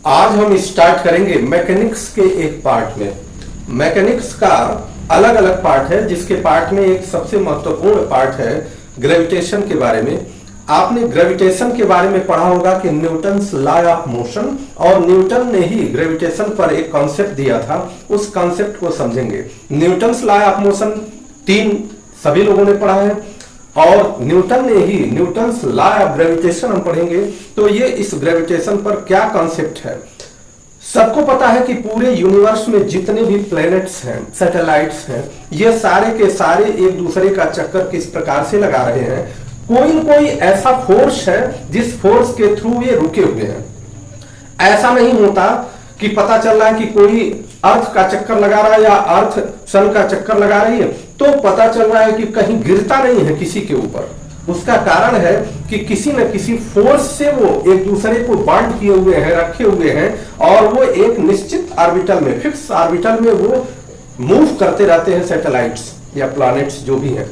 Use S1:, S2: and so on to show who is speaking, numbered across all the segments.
S1: आज हम स्टार्ट करेंगे मैकेनिक्स के एक पार्ट में। मैकेनिक्स का अलग अलग पार्ट है, जिसके पार्ट में एक सबसे महत्वपूर्ण पार्ट है ग्रेविटेशन के बारे में। आपने ग्रेविटेशन के बारे में पढ़ा होगा कि न्यूटन्स लॉ ऑफ मोशन, और न्यूटन ने ही ग्रेविटेशन पर एक कॉन्सेप्ट दिया था। उस कॉन्सेप्ट को समझेंगे। न्यूटन्स लॉ ऑफ मोशन 3 सभी लोगों ने पढ़ा है, और न्यूटन ने ही न्यूटन्स लॉ ऑफ ग्रेविटेशन हम पढ़ेंगे। तो ये इस ग्रेविटेशन पर क्या कॉन्सेप्ट है। सबको पता है कि पूरे यूनिवर्स में जितने भी प्लैनेट्स हैं, सैटेलाइट्स हैं, ये सारे के सारे एक दूसरे का चक्कर किस प्रकार से लगा रहे हैं। कोई न कोई ऐसा फोर्स है जिस फोर्स के थ्रू ये रुके हुए हैं। ऐसा नहीं होता कि पता चल रहा है कि कोई अर्थ का चक्कर लगा रहा है या अर्थ सन का चक्कर लगा रही है, तो पता चल रहा है कि कहीं गिरता नहीं है किसी के ऊपर। उसका कारण है कि किसी न किसी फोर्स से वो एक दूसरे को बांड किए हुए हैं, रखे हुए हैं, और वो एक निश्चित ऑर्बिटल में, फिक्स ऑर्बिटल में वो मूव करते रहते हैं, सैटेलाइट्स या प्लैनेट्स जो भी हैं।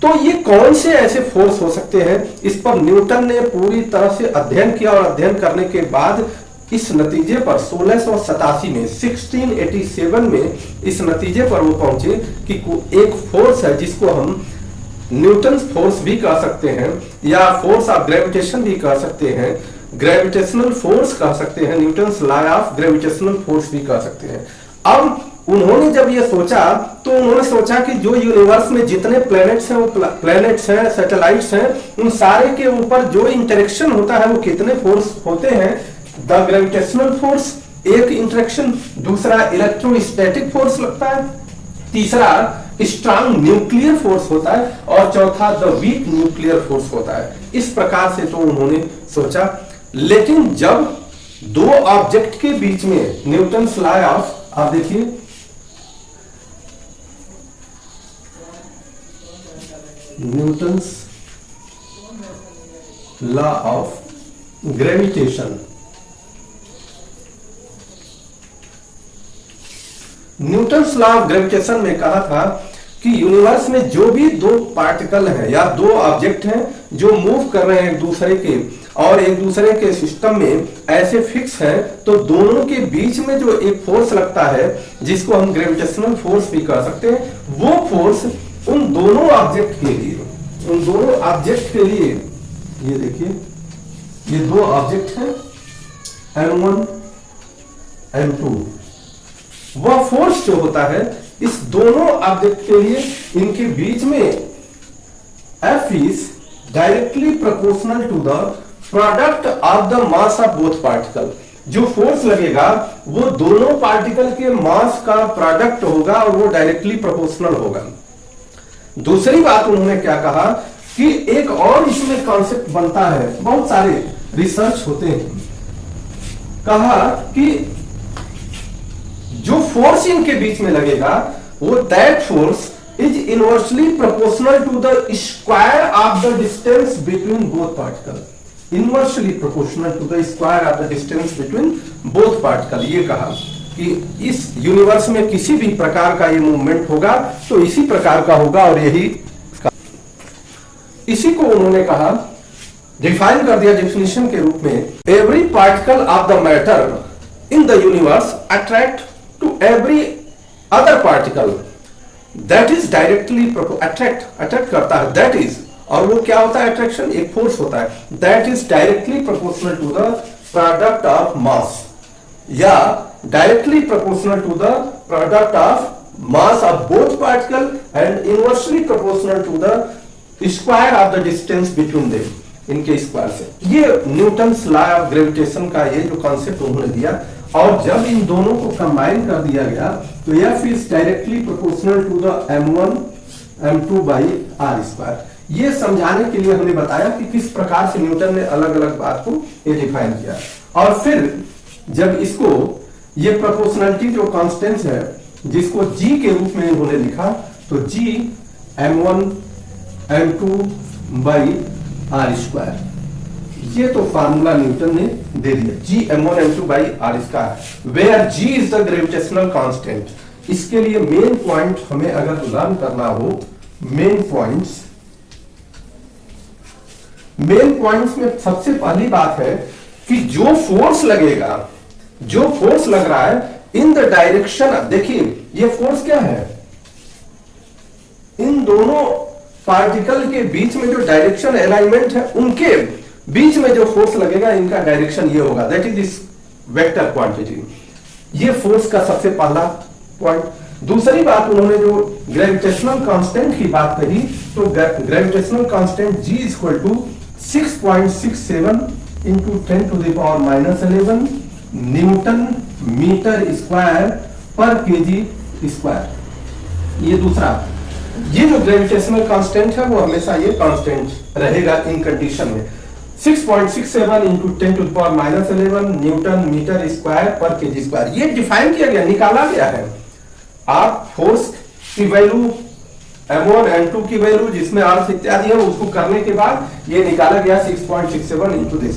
S1: तो ये कौन से ऐसे फोर्स हो सकते हैं, इस पर न्यूटन ने पूरी तरह से अध्ययन किया, और अध्ययन करने के बाद इस नतीजे पर 1687 में 1687 में इस नतीजे पर वो पहुंचे कि एक फोर्स है जिसको हम न्यूटन फोर्स भी कह सकते हैं, या फोर्स ऑफ ग्रेविटेशन भी कह सकते हैं, ग्रेविटेशनल फोर्स कह सकते हैं, Newton's law of gravitational force भी कह सकते हैं। अब उन्होंने जब ये सोचा, तो उन्होंने सोचा कि जो यूनिवर्स में जितने प्लैनेट्स हैं, वो प्लैनेट्स हैं, सैटेलाइट्स हैं, उन सारे के ऊपर जो इंटरेक्शन होता है वो कितने फोर्स होते हैं। द ग्रेविटेशनल फोर्स एक इंटरेक्शन, दूसरा इलेक्ट्रोस्टैटिक फोर्स लगता है, तीसरा स्ट्रांग न्यूक्लियर फोर्स होता है, और चौथा द वीक न्यूक्लियर फोर्स होता है। इस प्रकार से तो उन्होंने सोचा। लेकिन जब दो ऑब्जेक्ट के बीच में न्यूटन्स लॉ ऑफ, आप देखिए Newton's law of gravitation, Newton's law of gravitation में कहा था कि यूनिवर्स में जो भी दो पार्टिकल हैं या दो ऑब्जेक्ट हैं जो मूव कर रहे हैं एक दूसरे के, और एक दूसरे के सिस्टम में ऐसे फिक्स हैं, तो दोनों के बीच में जो एक फोर्स लगता है जिसको हम ग्रेविटेशनल फोर्स भी कह सकते हैं, वो फोर्स उन दोनों ऑब्जेक्ट के लिए, उन दोनों ऑब्जेक्ट के लिए, ये देखिए ये दो ऑब्जेक्ट हैं M1 M2, वह फोर्स जो होता है इस दोनों ऑब्जेक्ट के लिए, इनके बीच में F is directly proportional to the product of the mass of both particle। जो फोर्स लगेगा वो दोनों पार्टिकल के मास का प्रोडक्ट होगा, और वो डायरेक्टली प्रोपोर्शनल होगा। दूसरी बात उन्होंने क्या कहा कि एक और इसमें कॉन्सेप्ट बनता है, बहुत सारे रिसर्च होते हैं, कहा कि जो फोर्स इनके बीच में लगेगा वो that force is inversely proportional to the square of the distance between both particle. Inversely proportional to the square of the distance between both particle. ये कहा कि इस यूनिवर्स में किसी भी प्रकार का ये मूवमेंट होगा तो इसी प्रकार का होगा, और यही इसी को उन्होंने कहा, डिफाइन कर दिया डेफिनेशन के रूप में, every particle of the matter in the universe attract to every other particle that is directly attract करता है, that is, और वो क्या होता है, अट्रैक्शन एक फोर्स होता है, that is directly proportional to the product of mass, या directly proportional to the product of mass of both particle and inversely proportional to the square of the distance between them, इनके square से। ये Newton's law of gravitation का ये जो concept उन्होंने दिया, और जब इन दोनों को कंबाइन कर दिया गया तो F is directly proportional to the M1 M2 by R square. ये समझाने के लिए हमने बताया कि किस प्रकार से न्यूटन ने अलग अलग बात को ये डिफाइन किया, और फिर जब इसको ये प्रोपोर्शनलिटी जो कांस्टेंट है जिसको G के रूप में उन्होंने लिखा, तो G M1 M2 by R square, ये तो फार्मूला न्यूटन ने दे दिया, G M1 M2 by R इसका है, where G is the gravitational constant. इसके लिए मेन पॉइंट हमें अगर लर्न करना हो, मेन पॉइंट्स में सबसे पहली बात है कि जो फोर्स लगेगा जो फोर्स लग रहा है इन द डायरेक्शन, देखिए ये फोर्स क्या है, इन दोनों पार्टिकल के बीच में जो डायरेक्शन अलाइनमेंट है उनके बीच में जो फोर्स लगेगा इनका डायरेक्शन ये होगा, that is this vector quantity. ये फोर्स का सबसे पहला पॉइंट। दूसरी बात, उन्होंने जो ग्रेविटेशनल कांस्टेंट की बात कही, तो gravitational constant G is equal to 6.67 into 10⁻⁻11 newton metre square पर केजी स्क्वायर। ये दूसरा, ये जो ग्रेविटेशनल कांस्टेंट है वो हमेशा ये कांस्टेंट रहेगा इन कंडीशन में। 6.67 इंटू 10⁻11 न्यूटन मीटर स्क्वायर पर केजी स्क्वायर, ये डिफाइन किया गया, निकाला गया है। आप फोर्स की वैल्यू M1 M2 की वैल्यू जिसमें अर्थ इत्यादि है उसको करने के बाद ये निकाला गया 6.67 into this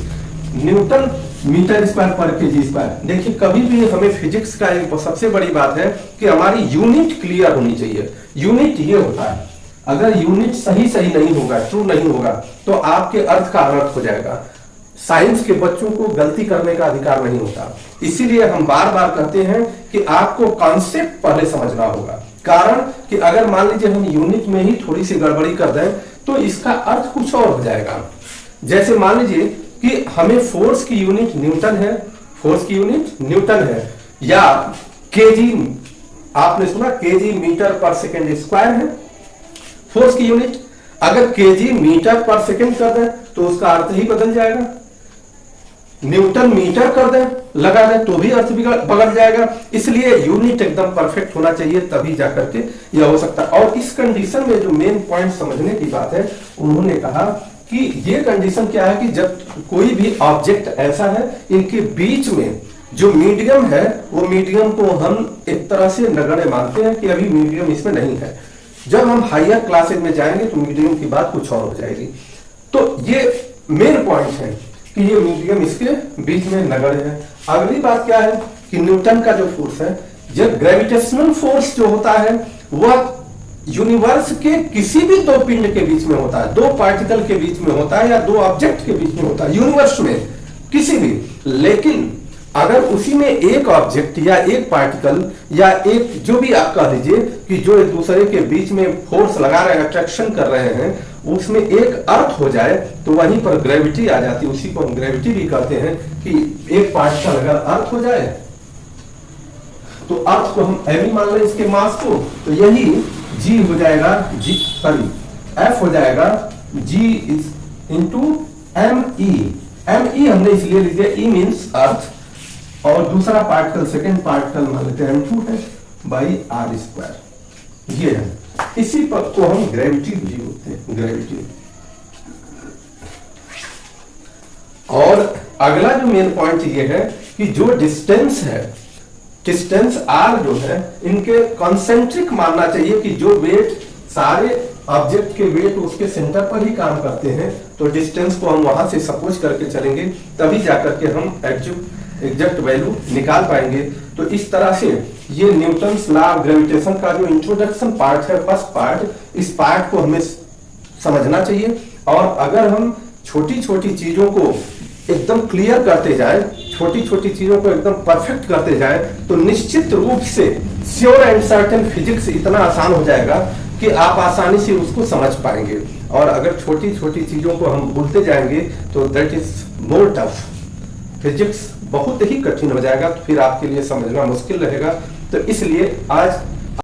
S1: newton metre square पर केजी स्क्वायर। देखिए कभी भी हमें फिजिक्स का एक सबसे बड़ी बात है कि हमारी यूनिट क्लियर होनी चाहिए। यूनिट ये होता है, अगर यूनिट सही नहीं होगा, ट्रू नहीं होगा, तो आपके अर्थ का अनर्थ हो जाएगा। साइंस के बच्चों को गलती करने का अधिकार नहीं होता, इसीलिए हम बार बार कहते हैं कि आपको कॉन्सेप्ट पहले समझना होगा। कारण कि अगर मान लीजिए हम यूनिट में ही थोड़ी सी गड़बड़ी कर दें तो इसका अर्थ कुछ और हो जाएगा। जैसे मान लीजिए कि हमें फोर्स की यूनिट न्यूटन है, फोर्स की यूनिट न्यूटन है, या केजी, आपने सुना केजी मीटर पर सेकेंड स्क्वायर है फोर्स की यूनिट। अगर केजी मीटर पर सेकेंड कर दें तो उसका अर्थ ही बदल जाएगा। न्यूटन मीटर कर दें, लगा दें, तो भी अर्थ बदल जाएगा। इसलिए यूनिट एकदम परफेक्ट होना चाहिए, तभी जाकर के यह हो सकता है। और इस कंडीशन में जो मेन पॉइंट समझने की बात है, उन्होंने कहा कि ये कंडीशन क्या है कि जब कोई भी ऑब्जेक्ट ऐसा है, इनके बीच में जो मीडियम है वो मीडियम को हम एक तरह से नगण्य मानते हैं कि अभी मीडियम इसमें नहीं है। जब हम हायर क्लासेज में जाएंगे तो मीडियम की बात कुछ और हो जाएगी। तो ये मेन पॉइंट है कि ये मीडियम इसके बीच में नगण्य है। अगली बात क्या है कि न्यूटन का जो फोर्स है, जब ग्रेविटेशनल फोर्स जो होता है वह यूनिवर्स के किसी भी दो पिंड के बीच में होता है, दो पार्टिकल के बीच में होता है, या दो ऑब्जेक्ट के बीच में होता है, यूनिवर्स में किसी भी। लेकिन अगर उसी में एक ऑब्जेक्ट या एक पार्टिकल या एक जो भी आप कह लीजिए कि जो एक दूसरे के बीच में फोर्स लगा रहे हैं, अट्रैक्शन कर रहे हैं, उसमें एक अर्थ हो जाए तो वहीं पर ग्रेविटी आ जाती है। उसी को हम ग्रेविटी भी कहते हैं कि एक पार्टिकल अगर अर्थ हो जाए तो अर्थ को हम एम मान लें इसके मास को, तो यही जी हो जाएगा, एफ हो जाएगा G into M E. M E हमने इसलिए लिख दिया, ई मीन्स अर्थ, और दूसरा पार्टिकल सेकेंड पार्टिकल मान लेते हैं m2 है बाई आर स्क्वायर। ये है, इसी पद को हम ग्रेविटी भी बोलते हैं, ग्रेविटी। और अगला जो मेन पॉइंट ये है कि जो डिस्टेंस है, डिस्टेंस आर जो है, इनके कॉन्सेंट्रिक मानना चाहिए कि जो वेट सारे ऑब्जेक्ट के वेट उसके सेंटर पर ही काम करते हैं, तो डिस्टेंस को हम वहां से सपोज करके चलेंगे, तभी जाकर के हम एग्जैक्ट वैल्यू निकाल पाएंगे। तो इस तरह से ये न्यूटन्स लॉ ऑफ ग्रेविटेशन का जो इंट्रोडक्शन पार्ट है, फर्स्ट पार्ट, इस पार्ट को हमें समझना चाहिए। और अगर हम छोटी छोटी चीजों को एकदम क्लियर करते जाएं, छोटी छोटी चीजों को एकदम परफेक्ट करते जाएं, तो निश्चित रूप से श्योर एंड सर्टेन फिजिक्स इतना आसान हो जाएगा कि आप आसानी से उसको समझ पाएंगे। और अगर छोटी छोटी चीजों को हम भूलते जाएंगे तो that is more tough, physics बहुत ही कठिन हो जाएगा, तो फिर आपके लिए समझना मुश्किल रहेगा। तो इसलिए आज